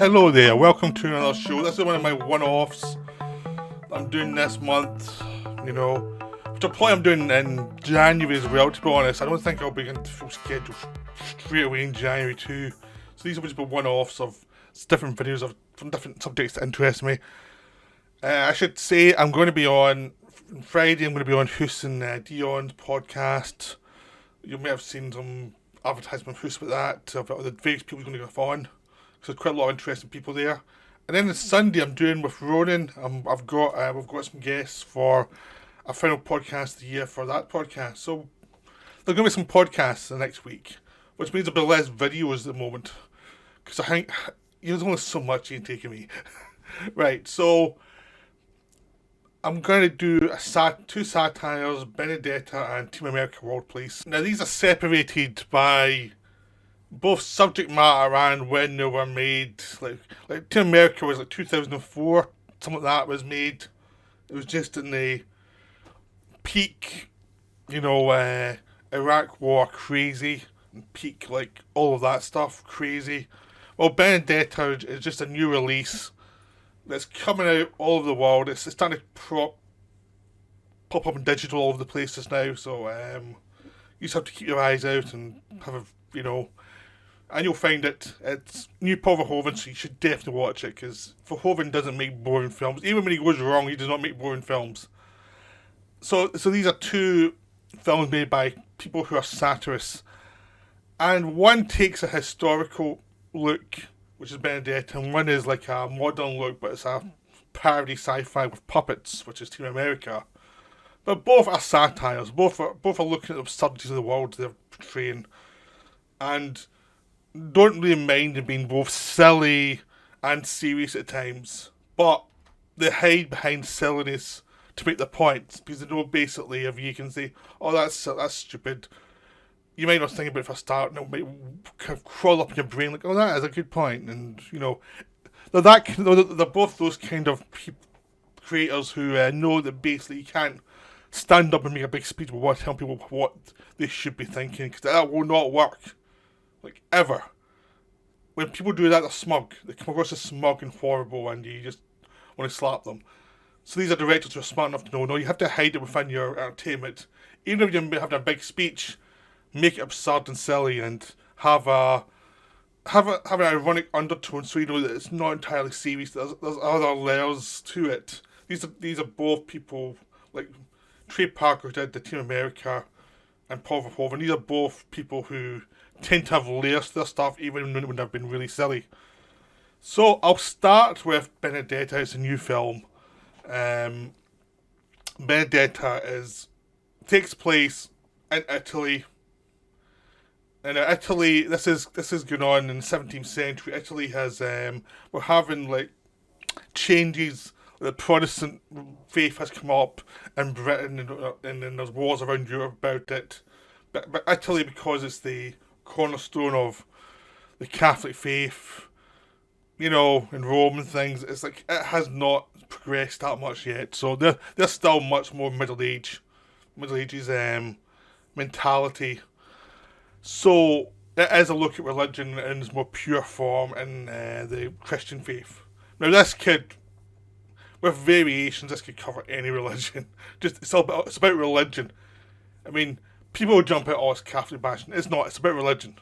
Hello there, welcome to another show. This is one of my one-offs I'm doing this month, which I'm doing in January as well, to be honest. I don't think I'll be into full schedule straight away in January too. So these will just be one-offs of different videos from different subjects that interest me. I should say I'm going to be on Friday, I'm going to be on Hus and Dion's podcast. You may have seen some advertisement of Hus with that, of the various people going to go on. So there's quite a lot of interesting people there. And then on Sunday I'm doing with Ronan. We've got some guests for a final podcast of the year for that podcast. So there's going to be some podcasts the next week, which means a bit less videos at the moment. Because I think there's only so much you can take of me. Right, so I'm going to do two satires, Benedetta and Team America World Police. Now these are separated by both subject matter and when they were made. Like Team America was like 2004, something like that was made. It was just in the peak, Iraq War crazy, and peak like all of that stuff crazy. Well, Benedetta is just a new release that's coming out all over the world. It's starting to pop up in digital all over the place just now. So you just have to keep your eyes out and have and you'll find it's new Paul Verhoeven, so you should definitely watch it, because Verhoeven doesn't make boring films. Even when he goes wrong, he does not make boring films. So these are two films made by people who are satirists. And one takes a historical look, which is Benedetta, and one is like a modern look, but it's a parody sci-fi with puppets, which is Team America. But both are satires. Both are looking at the absurdities of the world they're portraying, and don't really mind them being both silly and serious at times, but they hide behind silliness to make the points, because they know basically if you can say, oh, that's stupid, you might not think about it for a start, and it might kind of crawl up in your brain like, oh, that is a good point. And they're both those kind of creators who know that basically you can't stand up and make a big speech about telling people what they should be thinking, because that will not work. Like, ever. When people do that, they're smug. They come across as smug and horrible, and you just want to slap them. So these are directors who are smart enough to know, no, you have to hide it within your entertainment. Even if you're having a big speech, make it absurd and silly, and have an ironic undertone, so you know that it's not entirely serious. There's other layers to it. These are both people, like Trey Parker did the Team America, and Paul Verhoeven. These are both people who tend to have layers to their stuff, even when they've been really silly. So I'll start with Benedetta. It's a new film. Benedetta takes place in Italy. And Italy, this is going on in the 17th century. Italy has we're having like changes. The Protestant faith has come up in Britain, and then there's wars around Europe about it. But Italy, because it's the cornerstone of the Catholic faith, in Rome and things, it's like it has not progressed that much yet. So they're still much more Middle Ages mentality. So it is a look at religion in its more pure form in the Christian faith. Now this could, with variations, this could cover any religion. It's about religion. I mean, people will jump out, oh, it's Catholic bashing. It's not. It's about religion.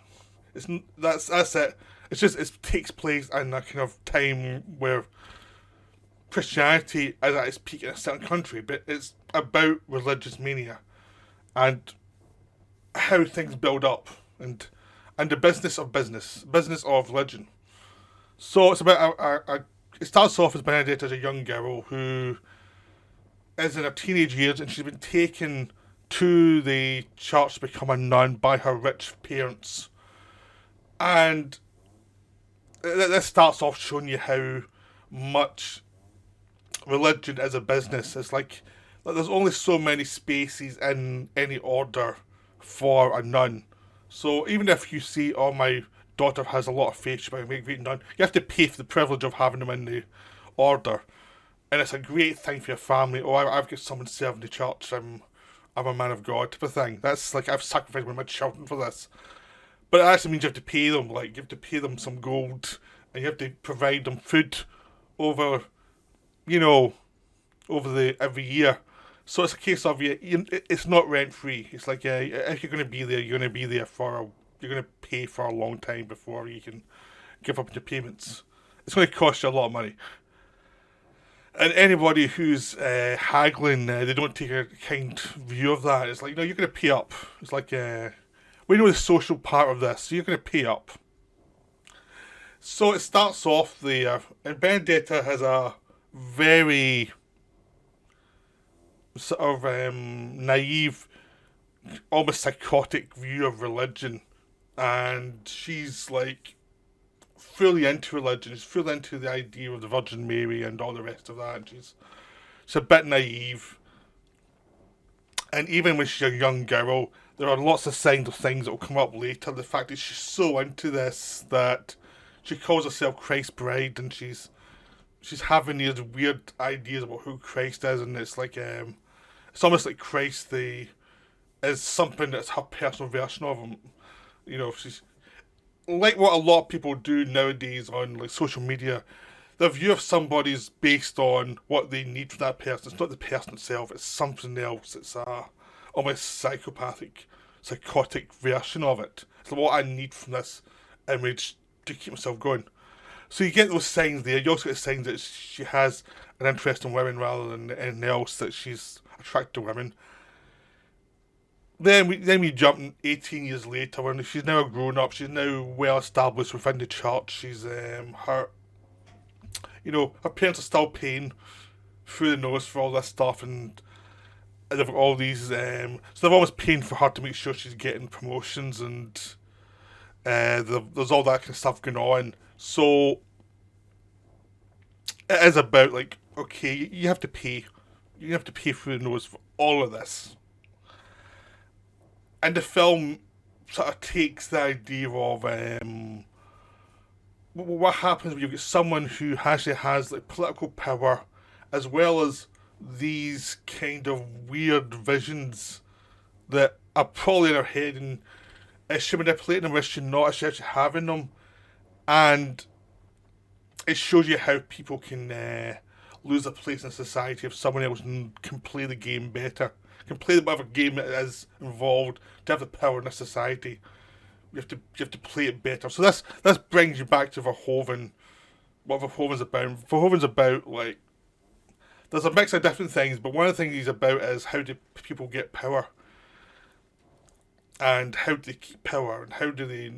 That's it. It's just, it takes place in a kind of time where Christianity is at its peak in a certain country, but it's about religious mania and how things build up, and the business of religion. So it's about it starts off as Benedetta as a young girl who is in her teenage years, and she's been taken to the church to become a nun by her rich parents. And this starts off showing you how much religion is a business. It's like there's only so many spaces in any order for a nun. So even if you see, oh, my daughter has a lot of faith, she's a great nun, you have to pay for the privilege of having them in the order. And it's a great thing for your family. Oh, I've got someone serving the church, I'm a man of God type of thing. That's like, I've sacrificed one of my children for this. But it actually means you have to pay them, like, you have to pay them some gold and you have to provide them food over, you know, every year. So it's a case of it's not rent free. It's like if you're going to be there, you're going to be there you're going to pay for a long time before you can give up your payments. It's going to cost you a lot of money. And anybody who's haggling, they don't take a kind view of that. It's like, you're going to pay up. It's like, we know the social part of this, so you're going to pay up. So it starts off there, and Benedetta has a very sort of naive, almost psychotic view of religion. And she's like fully into religion. She's fully into the idea of the Virgin Mary and all the rest of that. She's a bit naive. And even when she's a young girl, there are lots of signs of things that will come up later. The fact that she's so into this that she calls herself Christ's bride, and she's having these weird ideas about who Christ is, and it's like it's almost like Christ is something that's her personal version of him. She's like what a lot of people do nowadays on like social media. Their view of somebody is based on what they need from that person. It's not the person itself, it's something else. It's a almost psychotic version of it. It's like what I need from this image to keep myself going. So you get those signs there. You also get signs that she has an interest in women rather than anything else, that she's attracted to women. Then we jump 18 years later when she's now a grown up. She's now well established within the church. She's her parents are still paying through the nose for all this stuff, and they've got all these. So they're almost paying for her to make sure she's getting promotions, and there's all that kind of stuff going on. So it is about like, okay, you have to pay through the nose for all of this. And the film sort of takes the idea of what happens when you get someone who actually has like political power, as well as these kind of weird visions that are probably in her head, and is she manipulating them, or is she not? Is she actually having them? And it shows you how people can lose a place in society if someone else can play the game better. Can play whatever game it is involved to have the power in a society. You have to play it better. So this brings you back to Verhoeven. What Verhoeven's about. Verhoeven's about like there's a mix of different things, but one of the things he's about is how do people get power, and how do they keep power, and how do they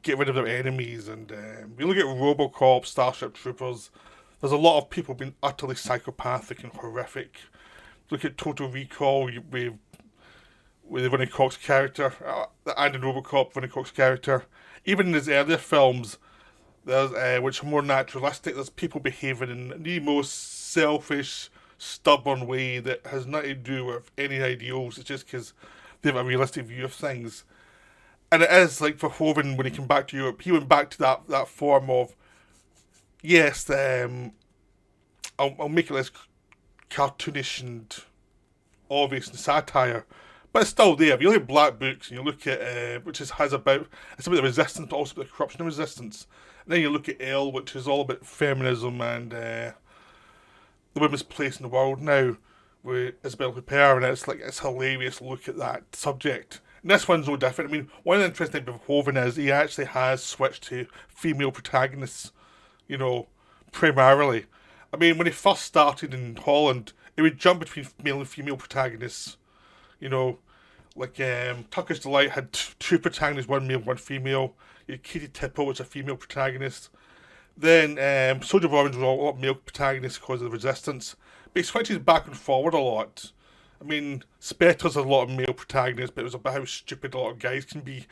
get rid of their enemies. And you look at RoboCop, Starship Troopers. There's a lot of people being utterly psychopathic and horrific. Look at Total Recall with the Vinnie Cox character, and in RoboCop, Vinnie Cox character. Even in his earlier films, there's which are more naturalistic, there's people behaving in the most selfish, stubborn way that has nothing to do with any ideals. It's just because they have a realistic view of things. And it is like Verhoeven, when he came back to Europe, he went back to that form of, yes, I'll make it less cartoonish and obvious and satire, but it's still there. If you look at Black Books and you look at has about the resistance, but also about the corruption and resistance, and then you look at Elle, which is all about feminism and the women's place in the world now, with Isabelle Huppert, and it's hilarious to look at that subject. And this one's no different. I mean, one of the interesting things about Verhoeven is he actually has switched to female protagonists, primarily. I mean, when he first started in Holland, it would jump between male and female protagonists. Like Tucker's Delight had two protagonists, one male, one female. You had Katie Tipple, which was a female protagonist. Then Soldier of Orange was all male protagonists because of the resistance. But he switches back and forward a lot. I mean, Spectre's a lot of male protagonists, but it was about how stupid a lot of guys can be.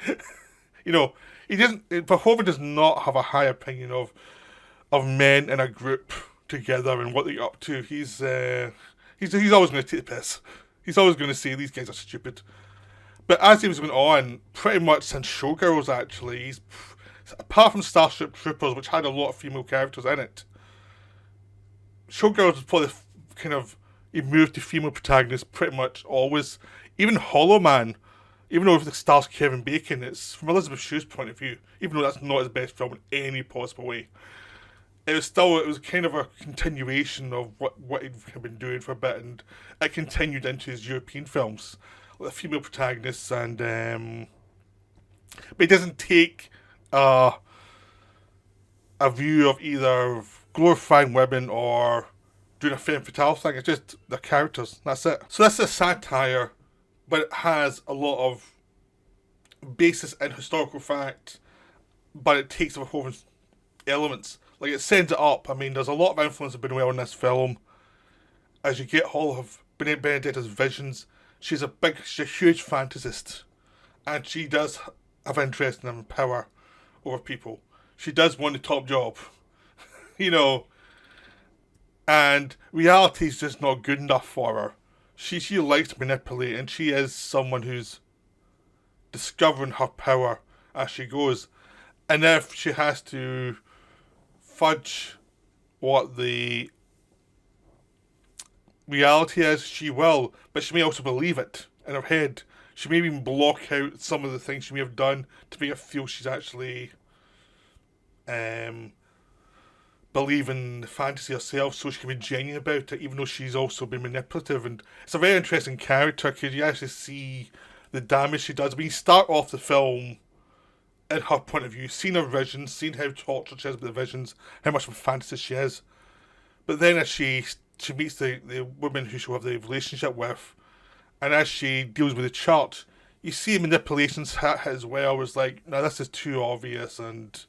Verhoeven does not have a high opinion of men in a group together and what they're up to. He's always going to take the piss. He's always going to say these guys are stupid. But as he was going on, pretty much since Showgirls, actually, apart from Starship Troopers, which had a lot of female characters in it, Showgirls was probably he moved to female protagonists pretty much always. Even Hollow Man, Even though it stars Kevin Bacon, it's from Elizabeth Shue's point of view. Even though that's not his best film in any possible way, it was kind of a continuation of what he'd been doing for a bit, and it continued into his European films, with the female protagonists, and but he doesn't take a view of either glorifying women or doing a femme fatale thing. It's just the characters. That's it. So this is a satire, but it has a lot of basis in historical fact, but it takes over whole elements. Like, it sends it up. I mean, there's a lot of influence of Buñuel in this film. As you get all of Benedetta's visions, she's a huge fantasist, and she does have interest in having power over people. She does want the top job, you know, and reality's just not good enough for her. She likes to manipulate, and she is someone who's discovering her power as she goes. And if she has to fudge what the reality is, she will, but she may also believe it in her head. She may even block out some of the things she may have done to make her feel she's actually believing the fantasy herself, so she can be genuine about it, even though she's also been manipulative. And it's a very interesting character because you actually see the damage she does. I mean, you start off the film in her point of view, seeing her visions, seeing how tortured she is with the visions, how much of a fantasist she is. But then as she meets the woman who she'll have the relationship with, and as she deals with the church, you see manipulations as well. It's like, no, this is too obvious, and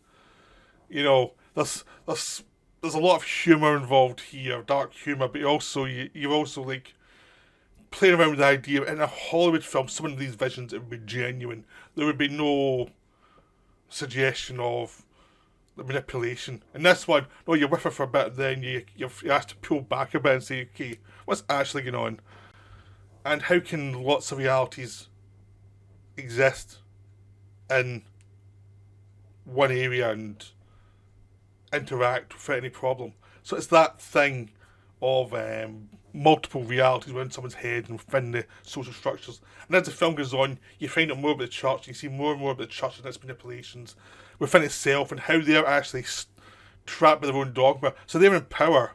you know, there's a lot of humour involved here, dark humour, but you're also like playing around with the idea in a Hollywood film. Some of these visions, it would be genuine. There would be no suggestion of the manipulation. And this one, no, you're with her for a bit, then you're asked to pull back a bit and say, okay, what's actually going on? And how can lots of realities exist in one area and interact without any problem? So it's that thing of multiple realities within someone's head and within the social structures. And as the film goes on, you find out more about the church, and you see more and more about the church and its manipulations within itself, and how they're actually trapped by their own dogma. So they're in power,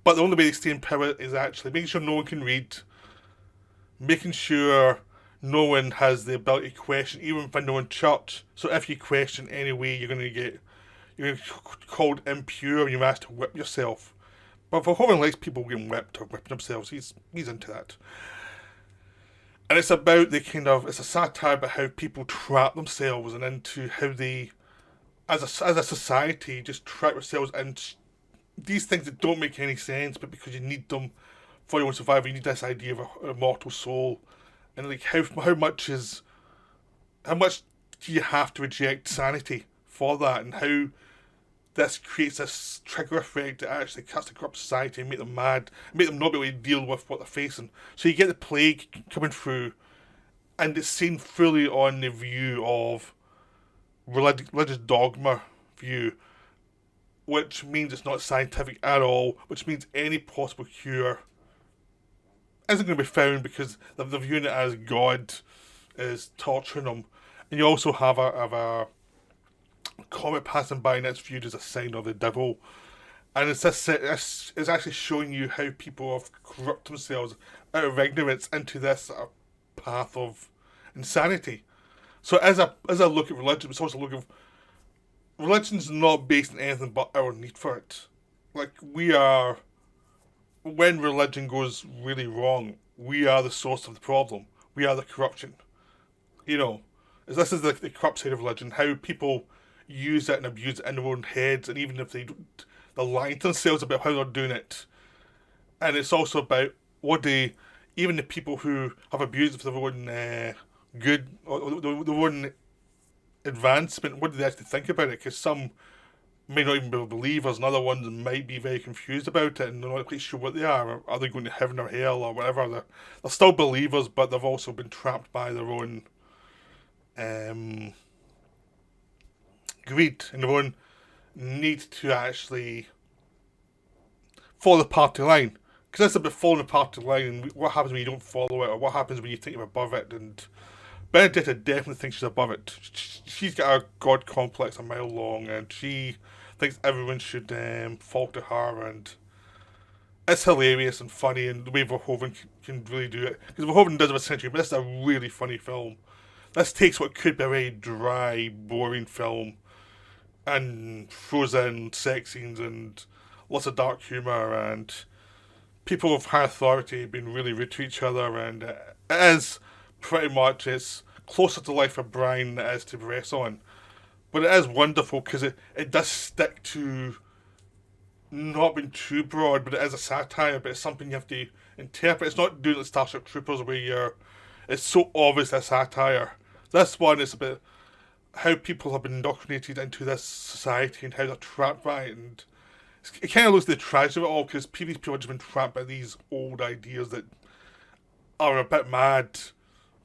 but the only way they stay in power is actually making sure no one can read, making sure no one has the ability to question, even within their own church. So if you question anyway, you're going to get called impure, and you're asked to whip yourself. But Verhoeven likes people getting whipped or whipping themselves. He's into that. And it's about it's a satire about how people trap themselves and into how they, as a society, just trap themselves into these things that don't make any sense, but because you need them for your own survival, you need this idea of a immortal soul. And like how much do you have to reject sanity for that, and how this creates this trigger effect that actually cuts the corrupt society and make them mad, make them not be able to deal with what they're facing. So you get the plague coming through, and it's seen fully on the view of religious dogma view, which means it's not scientific at all, which means any possible cure isn't going to be found because they're viewing it as God is torturing them. And you also have a comet passing by, and it's viewed as a sign of the devil. And it's actually showing you how people have corrupted themselves out of ignorance into this path of insanity. So as I look at religion, it's also looking. Religion's not based on anything but our need for it. Like, when religion goes really wrong, we are the source of the problem. We are the corruption. You know, this is the corrupt side of religion. How people use it and abuse it in their own heads, and even if they're lying to themselves about how they're doing it. And it's also about even the people who have abused it for their own good, or their own advancement, what do they actually think about it? Because some may not even be believers, and other ones might be very confused about it, and they're not quite sure what they are. Are they going to heaven or hell or whatever? They're still believers, but they've also been trapped by their own greed and their own need to actually follow the party line. because that's a bit falling apart the line, and what happens when you don't follow it, or what happens when you think you're above it, and Benedetta definitely thinks she's above it. She's got a god complex a mile long, and she thinks everyone should fall to her, and it's hilarious and funny, and the way Verhoeven can really do it. Because Verhoeven does have a century, but this is a really funny film. This takes what could be a very dry, boring film and throws in sex scenes and lots of dark humour and people of high authority being really rude to each other, and it is pretty much, it's closer to Life of Brian than it is to Bresson. But it is wonderful because it does stick to not being too broad, but it is a satire, but it's something you have to interpret. It's not doing like Starship Troopers where it's so obvious a satire. This one is about how people have been indoctrinated into this society and how they're trapped by it, and it kind of looks at the tragedy of it all because these people have just been trapped by these old ideas that are a bit mad,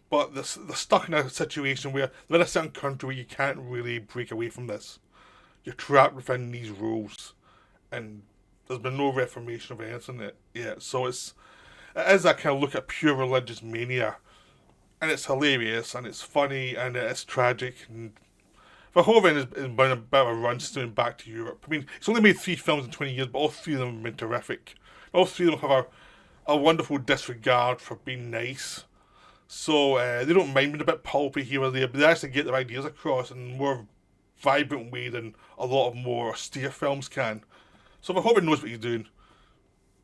but they're stuck in a situation where they're in a certain country where you can't really break away from this. You're trapped within these rules, and there's been no reformation of anything yet. So it is that kind of look at pure religious mania, and it's hilarious, and it's funny, and it's tragic, and Verhoeven has been a bit of a run since going back to Europe. I mean, he's only made 3 films in 20 years, but all 3 of them have been terrific. All 3 of them have a wonderful disregard for being nice. So they don't mind being a bit pulpy here or there, but they actually get their ideas across in a more vibrant way than a lot of more austere films can. So Verhoeven knows what he's doing.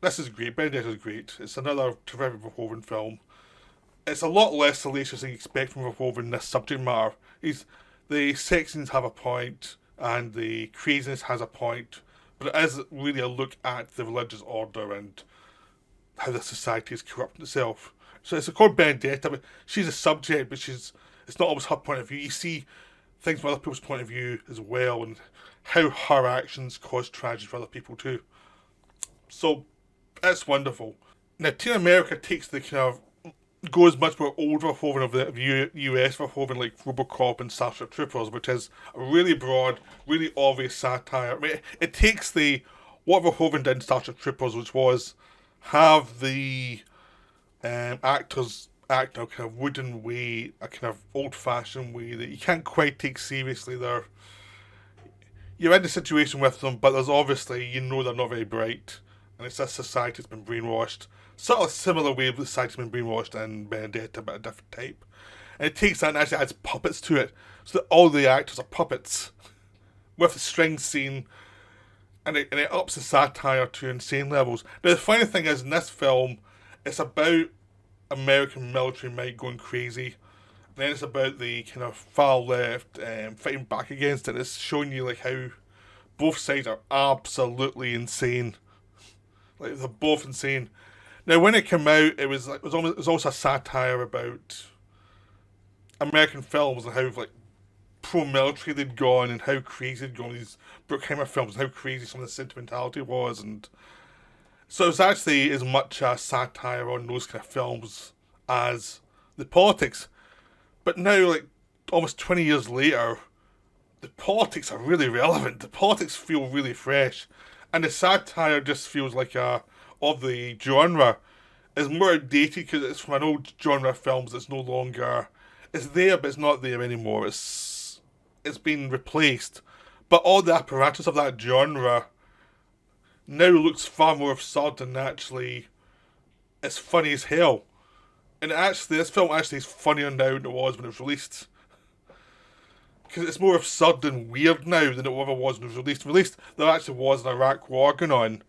This is great. Benedetta is great. It's another terrific Verhoeven film. It's a lot less salacious than you expect from Verhoeven in this subject matter. The sex scenes have a point, and the craziness has a point, but it is really a look at the religious order and how the society is corrupting itself. So it's called Benedetta, but she's a subject, but it's not always her point of view. You see things from other people's point of view as well, and how her actions cause tragedy for other people too. So it's wonderful. Now, Teen America takes the kind of goes much more old Verhoeven of the US Verhoeven, like Robocop and Starship Troopers, which is a really broad, really obvious satire. I mean, it takes what Verhoeven did in Starship Troopers, which was have the actors act in a kind of wooden way, a kind of old-fashioned way that you can't quite take seriously. You're in a situation with them, but there's obviously, they're not very bright, and it's this society that's been brainwashed. Sort of a similar way the society's been brainwashed in Benedetta, but a different type. And it takes that and actually adds puppets to it, so that all the actors are puppets, with the string scene, and it ups the satire to insane levels. Now the funny thing is, in this film, it's about American military might going crazy, and then it's about the kind of far left fighting back against it. It's showing you like how both sides are absolutely insane. Like they're both insane. Now, when it came out, it was also a satire about American films and how like pro-military they'd gone and how crazy they'd gone. These Bruckheimer films and how crazy some of the sentimentality was, and so it was actually as much a satire on those kind of films as the politics. But now, like almost 20 years later, the politics are really relevant. The politics feel really fresh, and the satire just feels like of the genre is more dated because it's from an old genre of films that's no longer, it's there but it's not there anymore. It's been replaced, but all the apparatus of that genre now looks far more absurd and actually it's funny as hell. And actually, this film actually is funnier now than it was when it was released. Because it's more absurd and weird now than it ever was when it was released. There actually was an Iraq war going on,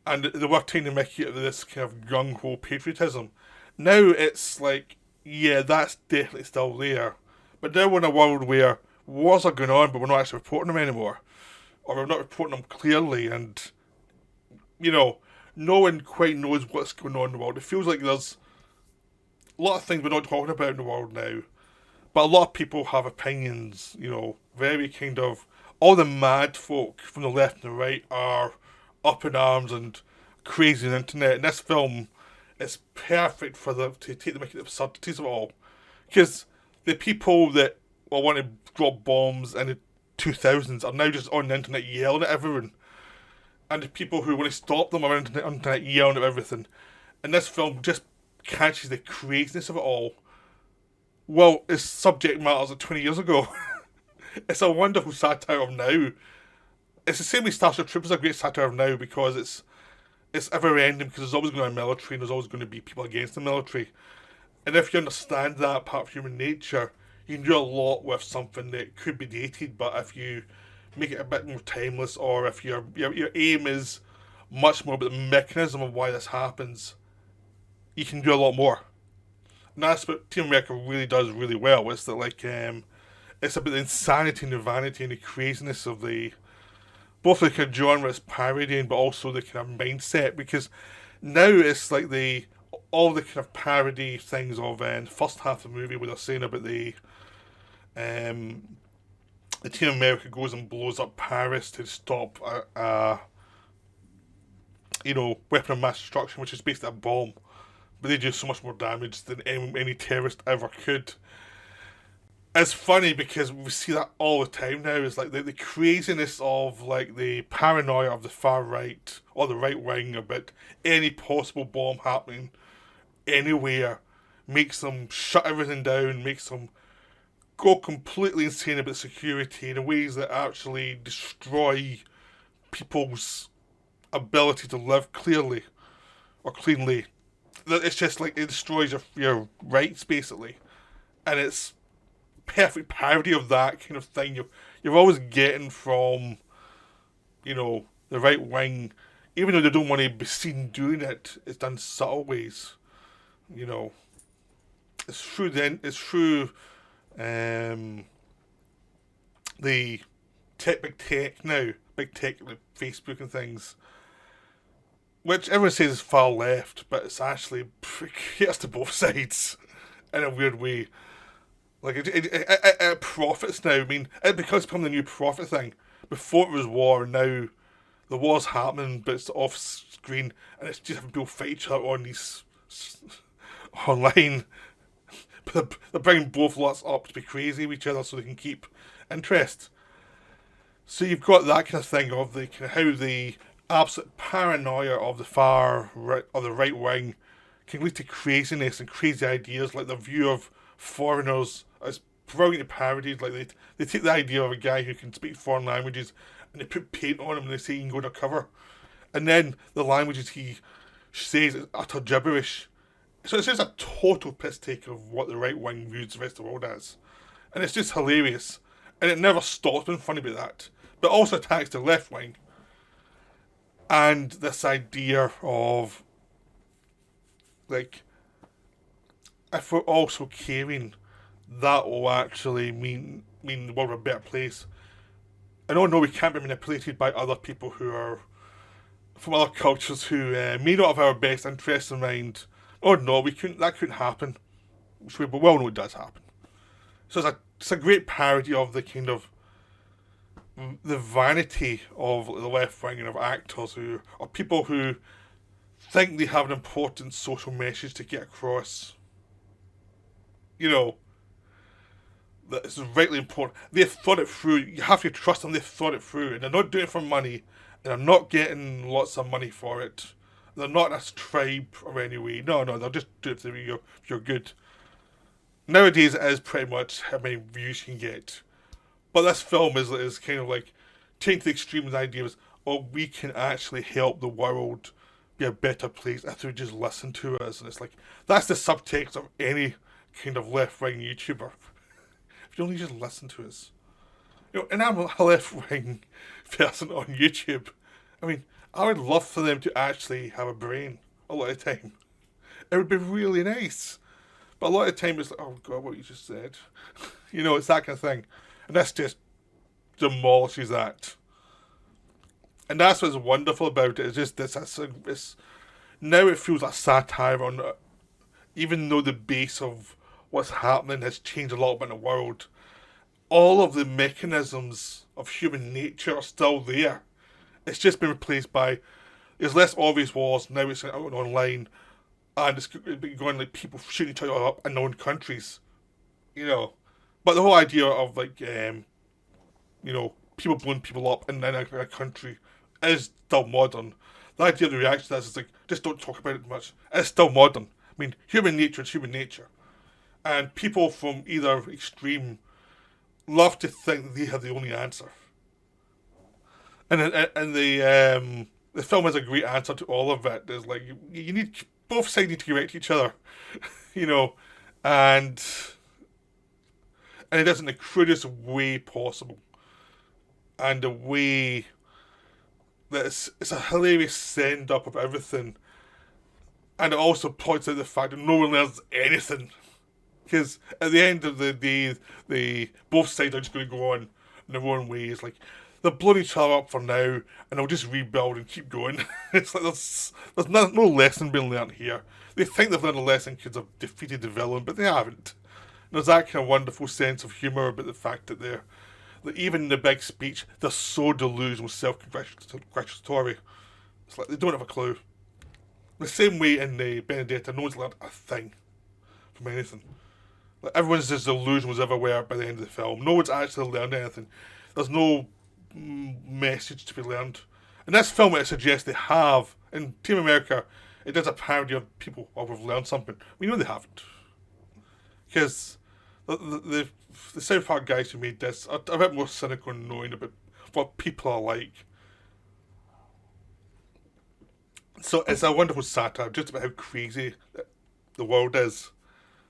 and they were taking the mickey out of this kind of gung-ho patriotism. Now it's like, yeah, that's definitely still there. But now we're in a world where wars are going on, but we're not actually reporting them anymore. Or we're not reporting them clearly, and, no one quite knows what's going on in the world. It feels like there's a lot of things we're not talking about in the world now. But a lot of people have opinions, very kind of, all the mad folk from the left and the right are up in arms and crazy on the internet. And this film is perfect for them to take the mickey of the absurdities of it all. Because the people that want to drop bombs in the 2000s are now just on the internet yelling at everyone. and the people who want to stop them are on the internet yelling at everything. And this film just catches the craziness of it all. Well, its subject matters of 20 years ago. It's a wonderful satire of now. It's the same way Starship Troopers is a great satire of now because it's ever ending because there's always going to be a military and there's always going to be people against the military. And if you understand that part of human nature, you can do a lot with something that could be dated, but if you make it a bit more timeless, or if your aim is much more about the mechanism of why this happens, you can do a lot more. And that's what Team America really does really well. It's that it's about the insanity and the vanity and the craziness of both the kind of genre it's parodying, but also the kind of mindset. Because now it's like all the kind of parody things of the first half of the movie where they're saying about the Team America goes and blows up Paris to stop weapon of mass destruction, which is basically a bomb. But they do so much more damage than any terrorist ever could. It's funny because we see that all the time now. Is like the craziness of like the paranoia of the far right or the right wing about any possible bomb happening anywhere makes them shut everything down, makes them go completely insane about security in ways that actually destroy people's ability to live clearly or cleanly. It's just like it destroys your rights basically, and it's perfect parody of that kind of thing you're always getting from the right wing, even though they don't want to be seen doing it. It's done subtle ways. It's through the big tech now, big tech like Facebook and things, which everyone says is far left, but it's actually caters to both sides in a weird way. Like it profits now. I mean, it becomes become the new profit thing. Before it was war, now the war's happening, but it's off screen, and it's just having people fight each other on these online. But they're bringing both lots up to be crazy with each other so they can keep interest. So you've got that kind of thing of the kind of how the absolute paranoia of the far right or the right wing can lead to craziness and crazy ideas, like the view of foreigners as brilliantly parodied. Like they take the idea of a guy who can speak foreign languages and they put paint on him and they say he can go to cover, and then the languages he says is utter gibberish. So it's just a total piss take of what the right wing views the rest of the world as, and it's just hilarious, and it never stops being funny about that. But also attacks the left wing and this idea of like, if we're also caring, that will actually mean the world a better place. And oh no, we can't be manipulated by other people who are from other cultures who may not have our best interests in mind. Oh no, that couldn't happen. Which we well know it does happen. So it's a great parody of the kind of the vanity of the left wing and of actors who are people who think they have an important social message to get across. That it's rightly important. They've thought it through. You have to trust them. They've thought it through, and they're not doing it for money, and they're not getting lots of money for it. They're not a tribe or any way. No, they'll just do it if you're good. Nowadays, it is pretty much how many views you can get. But this film is kind of like taking to the extreme the idea is, we can actually help the world be a better place if they just listen to us. And it's like, that's the subtext of any kind of left-wing YouTuber. If you only just listen to us. And I'm a left-wing person on YouTube. I mean, I would love for them to actually have a brain a lot of the time. It would be really nice. But a lot of the time it's like, oh God, what you just said. It's that kind of thing. And this just demolishes that. And that's what's wonderful about it. It's just this. Now it feels like satire on, even though the base of what's happening has changed a lot in the world. All of the mechanisms of human nature are still there. It's just been replaced by, there's less obvious wars. Now it's out online, and it's been going like people shooting each other up in their own countries. But the whole idea of like, people blowing people up in a country is still modern. The idea of the reaction to this is like, just don't talk about it much. It's still modern. I mean, human nature is human nature. And people from either extreme love to think they have the only answer. And the film has a great answer to all of it. There's like, you need, both sides need to correct each other, you know, and it does it in the crudest way possible. And the way that it's a hilarious send up of everything. And it also points out the fact that no one learns anything. Because at the end of the day, both sides are just going to go on in their own ways. Like, they're blowing each other up for now, and they'll just rebuild and keep going. It's like there's no lesson being learned here. They think they've learned a lesson because they've defeated the villain, but they haven't. And there's that kind of wonderful sense of humour about the fact that even in the big speech, they're so delusional, self-congratulatory. It's like they don't have a clue. The same way in the Benedetta, no one's learned a thing from anything. Like, everyone's just delusional everywhere by the end of the film. No one's actually learned anything. There's no message to be learned. In this film, it suggests they have. In Team America, it does a parody of people who have learned something. We know they haven't. Because the South Park guys who made this are a bit more cynical and knowing about what people are like. So it's a wonderful satire just about how crazy the world is,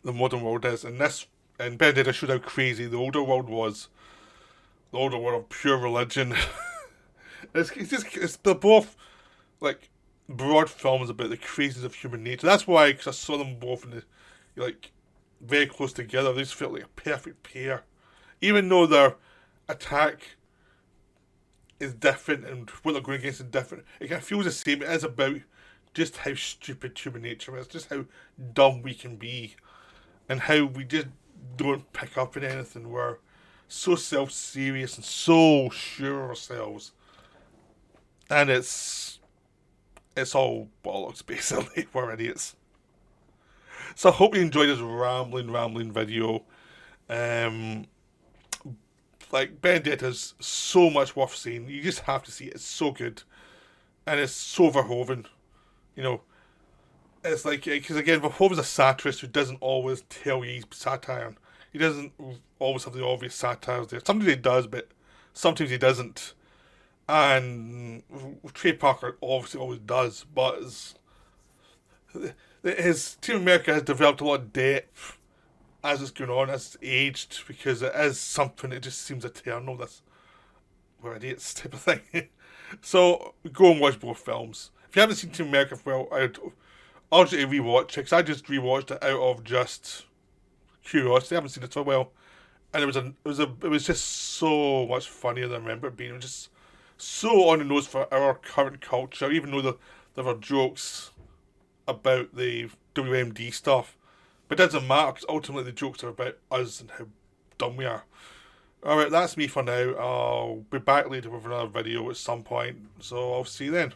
the modern world is. And Benedetta showed how crazy the older world was. The older world of pure religion. They're both like broad films about the craziness of human nature. That's why, because I saw them both in like very close together, they just felt like a perfect pair. Even though their attack is different and what they're going against is different, it kind of feels the same. It is about just how stupid human nature is, just how dumb we can be, and how we just don't pick up on anything. We're so self-serious and so sure of ourselves. And it's all bollocks, basically. We're idiots. So I hope you enjoyed this rambling video. Like, Benedetta's so much worth seeing. You just have to see it. It's so good. And it's so Verhoeven. You know, it's like, because again, Verhoeven's a satirist who doesn't always tell you he's satiring. He doesn't always have the obvious satires there. Sometimes he does, but sometimes he doesn't. And Trey Parker obviously always does, but his Team America has developed a lot of depth as it's going on, as it's aged, because it is something that just seems eternal, this we're idiots type of thing. So go and watch both films. If you haven't seen Team America, well, I'd urge you to rewatch it, because I just rewatched it out of just curiosity. I haven't seen it for a while, and it was just so much funnier than I remember it being. It was just so on the nose for our current culture, even though there were jokes about the WMD stuff. But it doesn't matter, because ultimately the jokes are about us and how dumb we are. Alright, that's me for now. I'll be back later with another video at some point, so I'll see you then.